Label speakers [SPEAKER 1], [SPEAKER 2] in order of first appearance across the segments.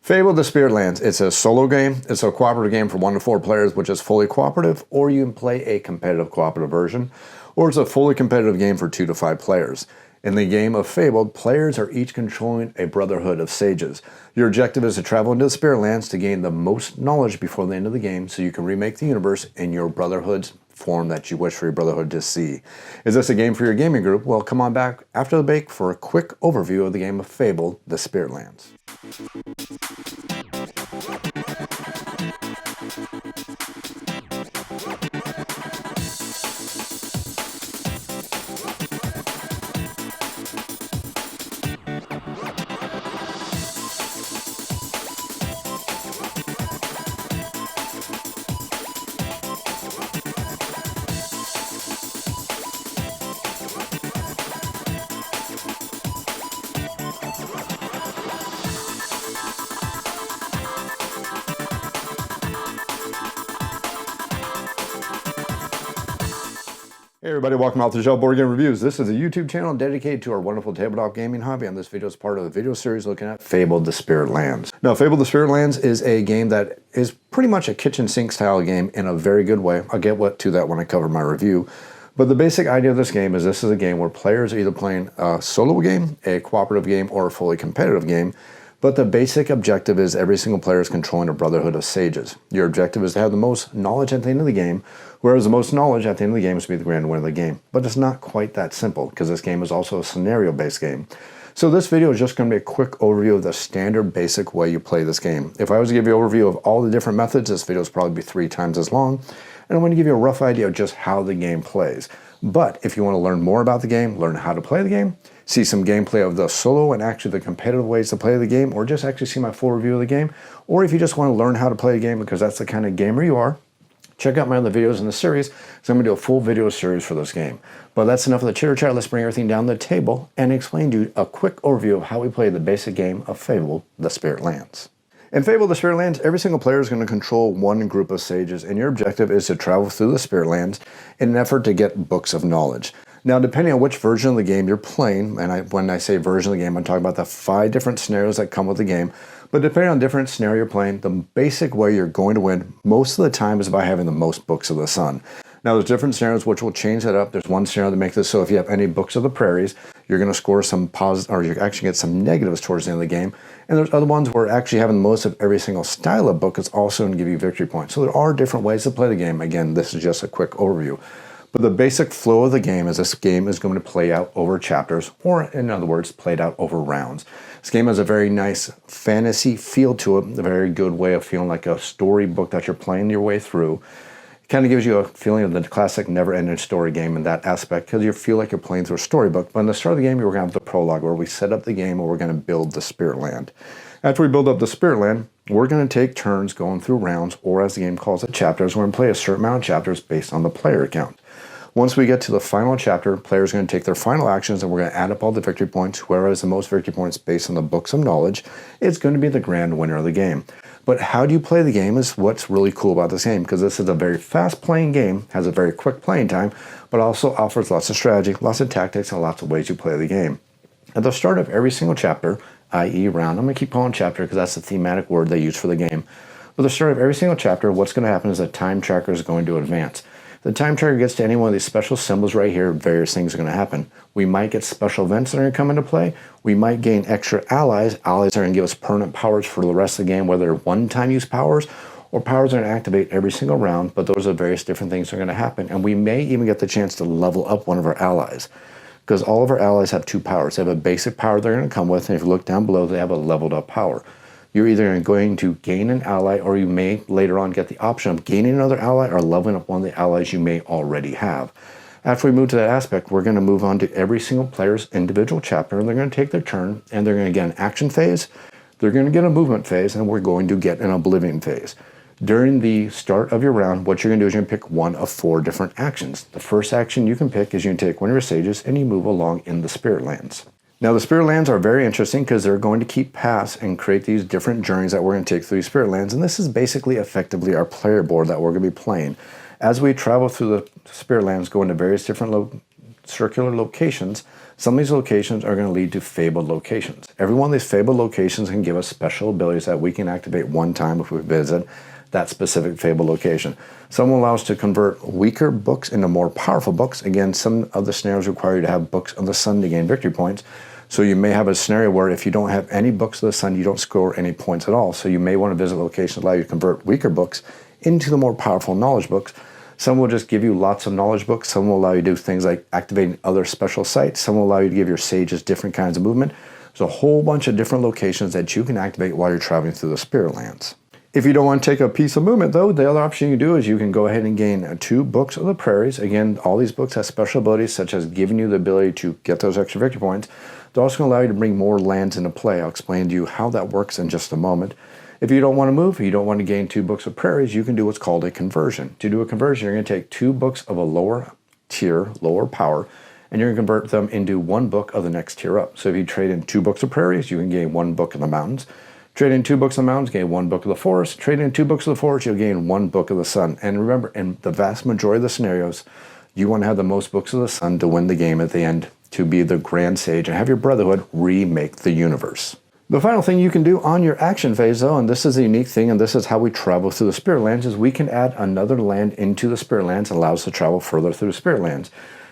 [SPEAKER 1] Fabled The Spirit Lands. It's a solo game. It's a cooperative game for 1 to 4 players, which is fully cooperative, or you can play a competitive cooperative version, or it's a fully competitive game for 2 to 5 players. In the game of Fabled, players are each controlling a brotherhood of sages. Your objective is to travel into the Spirit Lands to gain the most knowledge before the end of the game so you can remake the universe in your brotherhood's form that you wish for your brotherhood to see. Is this a game for your gaming group? Well, come on back after the break for a quick overview of the game of Fabled The Spirit Lands. Hey everybody, welcome out to Shell Board Game Reviews. This is a YouTube channel dedicated to our wonderful tabletop gaming hobby, and this video is part of the video series looking at Fabled The Spirit Lands. Now, Fabled The Spirit Lands is a game that is pretty much a kitchen sink style game in a very good way. I'll get to that when I cover my review. But the basic idea of this game is this is a game where players are either playing a solo game, a cooperative game, or a fully competitive game. But the basic objective is every single player is controlling a brotherhood of sages. Your objective is to have the most knowledge at the end of the game, whereas the most knowledge at the end of the game is to be the grand winner of the game. But it's not quite that simple, because this game is also a scenario-based game. So this video is just going to be a quick overview of the standard basic way you play this game. If I was to give you an overview of all the different methods, this video would probably be 3 times as long. And I'm going to give you a rough idea of just how the game plays. But if you want to learn more about the game, learn how to play the game, see some gameplay of the solo and actually the competitive ways to play the game, or just actually see my full review of the game, or if you just want to learn how to play a game because that's the kind of gamer you are, check out my other videos in the series, because I'm going to do a full video series for this game. But that's enough of the chitter chat. Let's bring everything down to the table and explain to you a quick overview of how we play the basic game of Fabled The Spirit Lands. In Fabled The Spirit Lands, every single player is going to control one group of sages, and your objective is to travel through the Spirit Lands in an effort to get books of knowledge. Now, depending on which version of the game you're playing, and when I say version of the game, I'm talking about the 5 different scenarios that come with the game, but depending on different scenario you're playing, the basic way you're going to win most of the time is by having the most books of the sun. Now, there's different scenarios which will change that up. There's one scenario that makes this so if you have any books of the prairies, you're going to score some positive, or you actually get some negatives towards the end of the game. And there's other ones where actually having most of every single style of book is also going to give you victory points. So there are different ways to play the game. Again, this is just a quick overview. But the basic flow of the game is this game is going to play out over chapters, or in other words, played out over rounds. This game has a very nice fantasy feel to it, a very good way of feeling like a storybook that you're playing your way through. It kind of gives you a feeling of the classic never-ending story game in that aspect, because you feel like you're playing through a storybook. But in the start of the game, we're going to have the prologue, where we set up the game and we're going to build the Spirit Land. After we build up the Spirit Land, we're going to take turns going through rounds, or as the game calls it, chapters. We're going to play a certain amount of chapters based on the player count. Once we get to the final chapter, players are going to take their final actions and we're going to add up all the victory points. Whoever has the most victory points based on the books of knowledge is going to be the grand winner of the game. But how do you play the game is what's really cool about this game, because this is a very fast-playing game, has a very quick playing time, but also offers lots of strategy, lots of tactics, and lots of ways you play the game. At the start of every single chapter, i.e. round, I'm going to keep calling chapter because that's the thematic word they use for the game. At the start of every single chapter, what's going to happen is a time tracker is going to advance. The time tracker gets to any one of these special symbols right here, various things are going to happen. We might get special events that are going to come into play. We might gain extra allies. Allies are going to give us permanent powers for the rest of the game, whether they're one-time use powers or powers are going to activate every single round, but those are various different things that are going to happen. And we may even get the chance to level up one of our allies, because all of our allies have 2 powers. They have a basic power they're going to come with, and if you look down below, they have a leveled up power. You're either going to gain an ally, or you may later on get the option of gaining another ally or leveling up one of the allies you may already have. After we move to that aspect, we're going to move on to every single player's individual chapter, and they're going to take their turn, and they're going to get an action phase, they're going to get a movement phase, and we're going to get an oblivion phase. During the start of your round, what you're going to do is you're going to pick one of 4 different actions. The first action you can pick is you're going to take one of your sages, and you move along in the Spirit Lands. Now, the Spirit Lands are very interesting because they're going to keep paths and create these different journeys that we're going to take through these Spirit Lands, and this is basically effectively our player board that we're going to be playing. As we travel through the Spirit Lands, go into various different circular locations. Some of these locations are going to lead to fabled locations. Every one of these fabled locations can give us special abilities that we can activate one time if we visit that specific fabled location. Some will allow us to convert weaker books into more powerful books. Again, some of the scenarios require you to have books of the sun to gain victory points. So you may have a scenario where if you don't have any books of the sun, you don't score any points at all. So you may want to visit locations that allow you to convert weaker books into the more powerful knowledge books. Some will just give you lots of knowledge books. Some will allow you to do things like activating other special sites. Some will allow you to give your sages different kinds of movement. There's a whole bunch of different locations that you can activate while you're traveling through the Spirit Lands. If you don't want to take a piece of movement, though, the other option you can do is you can go ahead and gain 2 books of the prairies. Again, all these books have special abilities, such as giving you the ability to get those extra victory points. They're also going to allow you to bring more lands into play. I'll explain to you how that works in just a moment. If you don't want to move, you don't want to gain 2 books of prairies, you can do what's called a conversion. To do a conversion, you're going to take 2 books of a lower tier, lower power, and you're going to convert them into 1 book of the next tier up. So if you trade in 2 books of prairies, you can gain 1 book of the mountains. Trade in 2 books of the mountains, gain 1 book of the forest. Trade in 2 books of the forest, you'll gain 1 book of the sun. And remember, in the vast majority of the scenarios, you want to have the most books of the sun to win the game at the end, to be the grand sage and have your brotherhood remake the universe. The final thing you can do on your action phase, though, and this is the unique thing, and this is how we travel through the Spirit Lands, is we can add another land into the Spirit Lands and allow us to travel further through the Spirit Lands.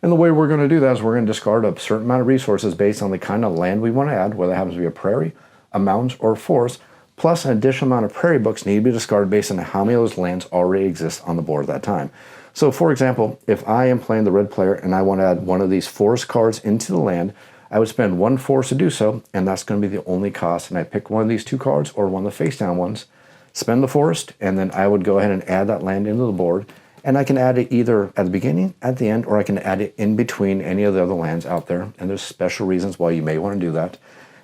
[SPEAKER 1] And the way we're going to do that is we're going to discard a certain amount of resources based on the kind of land we want to add, whether it happens to be a prairie, a mountains, or a forest, plus an additional amount of prairie books need to be discarded based on how many of those lands already exist on the board at that time. So, for example, if I am playing the red player and I want to add one of these forest cards into the land, I would spend 1 force to do so, and that's going to be the only cost. And I pick one of these 2 cards or one of the face-down ones, spend the forest, and then I would go ahead and add that land into the board. And I can add it either at the beginning, at the end, or I can add it in between any of the other lands out there. And there's special reasons why you may want to do that.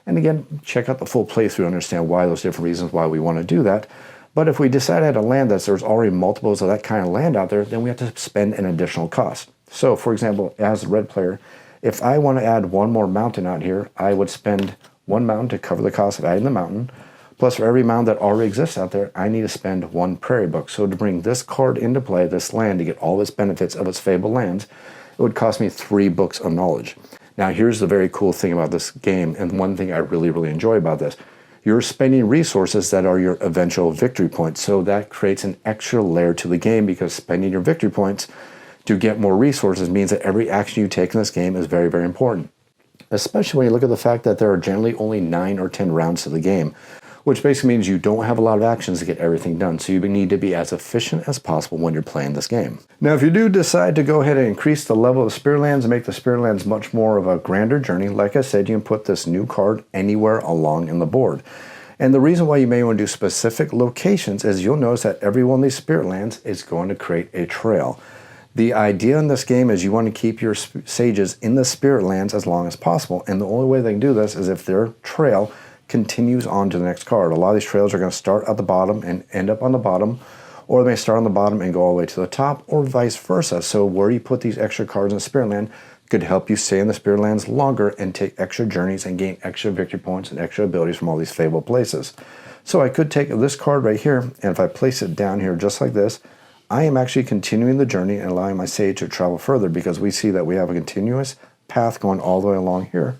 [SPEAKER 1] And again, check out the full playthrough to understand why those different reasons why we want to do that. But if we decide to add a land that there's already multiples of that kind of land out there, then we have to spend an additional cost. So, for example, as a red player, if I want to add 1 more mountain out here, I would spend 1 mountain to cover the cost of adding the mountain. Plus, for every mountain that already exists out there, I need to spend 1 prairie book. So to bring this card into play, this land, to get all its benefits of its fabled lands, it would cost me 3 books of knowledge. Now, here's the very cool thing about this game, and one thing I really, really enjoy about this. You're spending resources that are your eventual victory points. So that creates an extra layer to the game, because spending your victory points to get more resources means that every action you take in this game is very, very important. Especially when you look at the fact that there are generally only 9 or 10 rounds to the game, which basically means you don't have a lot of actions to get everything done. So you need to be as efficient as possible when you're playing this game. Now, if you do decide to go ahead and increase the level of the Spirit Lands and make the Spirit Lands much more of a grander journey, like I said, you can put this new card anywhere along in the board. And the reason why you may want to do specific locations is you'll notice that every one of these Spirit Lands is going to create a trail. The idea in this game is you want to keep your sages in the Spirit Lands as long as possible, and the only way they can do this is if their trail continues on to the next card. A lot of these trails are going to start at the bottom and end up on the bottom, or they may start on the bottom and go all the way to the top, or vice versa. So where you put these extra cards in the Spirit Land could help you stay in the Spirit Lands longer and take extra journeys and gain extra victory points and extra abilities from all these fabled places. So I could take this card right here, and if I place it down here just like this, I am actually continuing the journey and allowing my sage to travel further, because we see that we have a continuous path going all the way along here.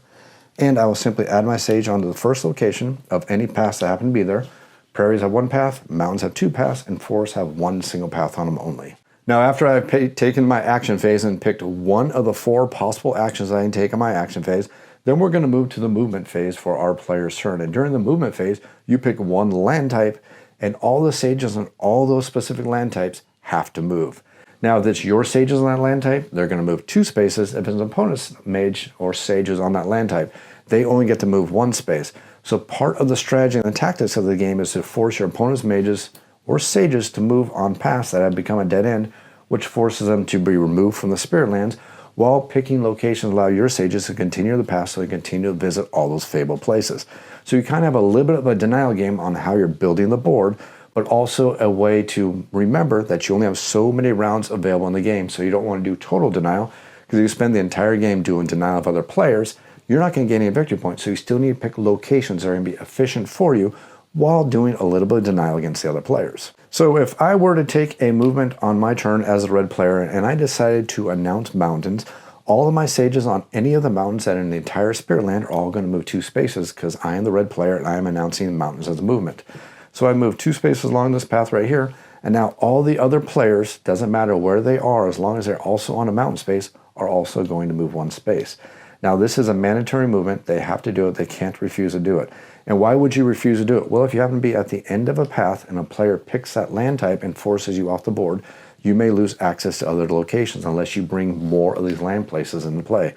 [SPEAKER 1] And I will simply add my sage onto the first location of any paths that happen to be there. Prairies have 1 path, mountains have 2 paths, and forests have 1 single path on them only. Now, after I've taken my action phase and picked 1 of the 4 possible actions I can take in my action phase, then we're going to move to the movement phase for our player's turn. And during the movement phase, you pick 1 land type, and all the sages on all those specific land types have to move. Now, if it's your sages on that land type, they're going to move 2 spaces. If it's an opponent's mage or sages on that land type, they only get to move 1 space. So part of the strategy and the tactics of the game is to force your opponent's mages or sages to move on paths that have become a dead end, which forces them to be removed from the Spirit Lands, while picking locations allow your sages to continue the path so they continue to visit all those fabled places. So you kind of have a little bit of a denial game on how you're building the board, but also a way to remember that you only have so many rounds available in the game. So you don't want to do total denial, because if you spend the entire game doing denial of other players, you're not going to gain any victory points. So you still need to pick locations that are going to be efficient for you while doing a little bit of denial against the other players. So if I were to take a movement on my turn as a red player and I decided to announce mountains, All of my sages on any of the mountains that are in the entire Spirit Land are all going to move 2 spaces because I am the red player and I am announcing mountains as a movement. So I moved 2 spaces along this path right here, and now all the other players, doesn't matter where they are, as long as they're also on a mountain space, are also going to move 1 space. Now this is a mandatory movement. They have to do it. They can't refuse to do it. And why would you refuse to do it? Well, if you happen to be at the end of a path and a player picks that land type and forces you off the board, you may lose access to other locations unless you bring more of these land places into play.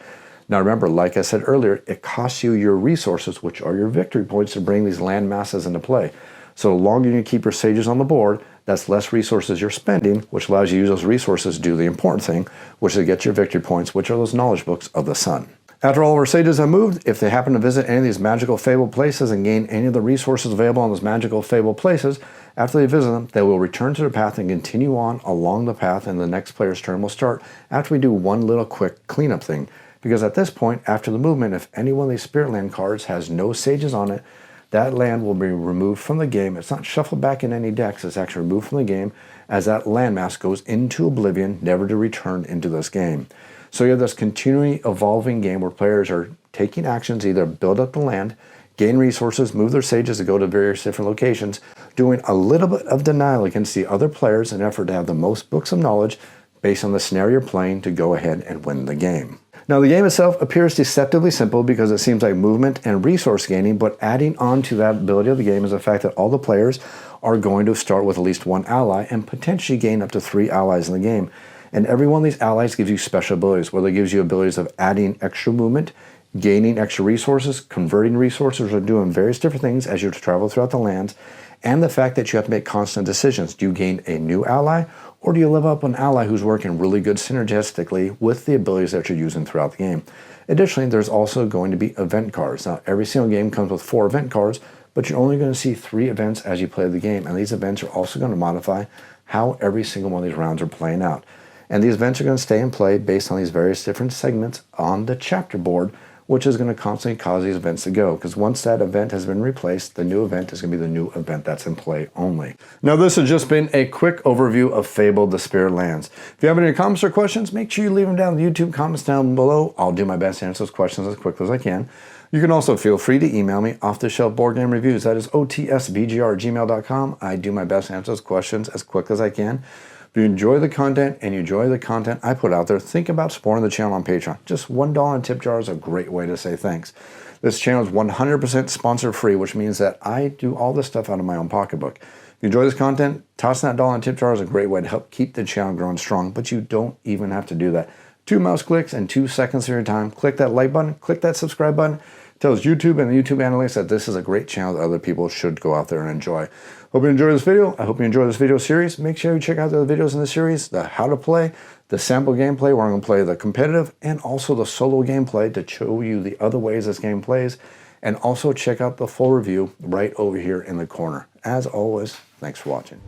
[SPEAKER 1] Now remember, like I said earlier, it costs you your resources, which are your victory points, to bring these land masses into play. So the longer you keep your sages on the board, that's less resources you're spending, which allows you to use those resources to do the important thing, which is to get your victory points, which are those knowledge books of the sun. After all of our sages have moved, if they happen to visit any of these magical fabled places and gain any of the resources available on those magical fabled places, after they visit them, they will return to their path and continue on along the path, and the next player's turn will start after we do one little quick cleanup thing. Because at this point, after the movement, if any one of these Spirit Land cards has no sages on it, that land will be removed from the game. It's not shuffled back in any decks, it's actually removed from the game as that landmass goes into oblivion, never to return into this game. So you have this continually evolving game where players are taking actions, either build up the land, gain resources, move their sages to go to various different locations, doing a little bit of denial against the other players in an effort to have the most books of knowledge based on the scenario you're playing to go ahead and win the game. Now the game itself appears deceptively simple because it seems like movement and resource gaining, but adding on to that ability of the game is the fact that all the players are going to start with at least 1 ally and potentially gain up to 3 allies in the game. And every one of these allies gives you special abilities, whether it gives you abilities of adding extra movement, gaining extra resources, converting resources, or doing various different things as you travel throughout the lands, and the fact that you have to make constant decisions. Do you gain a new ally, or do you live up an ally who's working really good synergistically with the abilities that you're using throughout the game? Additionally, there's also going to be event cards. Now, every single game comes with 4 event cards, but you're only going to see 3 events as you play the game, and these events are also going to modify how every single one of these rounds are playing out. And these events are going to stay in play based on these various different segments on the chapter board, which is going to constantly cause these events to go. Because once that event has been replaced, the new event is going to be the new event that's in play only. Now, this has just been a quick overview of Fabled The Spirit Lands. If you have any comments or questions, make sure you leave them down in the YouTube comments down below. I'll do my best to answer those questions as quickly as I can. You can also feel free to email me off-the-shelf board game reviews. That is otsbgr@gmail.com. I do my best to answer those questions as quick as I can. If you enjoy the content and you enjoy the content I put out there, think about supporting the channel on Patreon. Just $1 in tip jar is a great way to say thanks. This channel is 100% sponsor free, which means that I do all this stuff out of my own pocketbook. If you enjoy this content, tossing that $1 in tip jar is a great way to help keep the channel growing strong, but you don't even have to do that. 2 mouse clicks and 2 seconds of your time. Click that like button, click that subscribe button. It tells YouTube and the YouTube analytics that this is a great channel that other people should go out there and enjoy. Hope you enjoyed this video. I hope you enjoyed this video series. Make sure you check out the other videos in the series, the how to play, the sample gameplay where I'm going to play the competitive, and also the solo gameplay to show you the other ways this game plays. And also check out the full review right over here in the corner. As always, thanks for watching.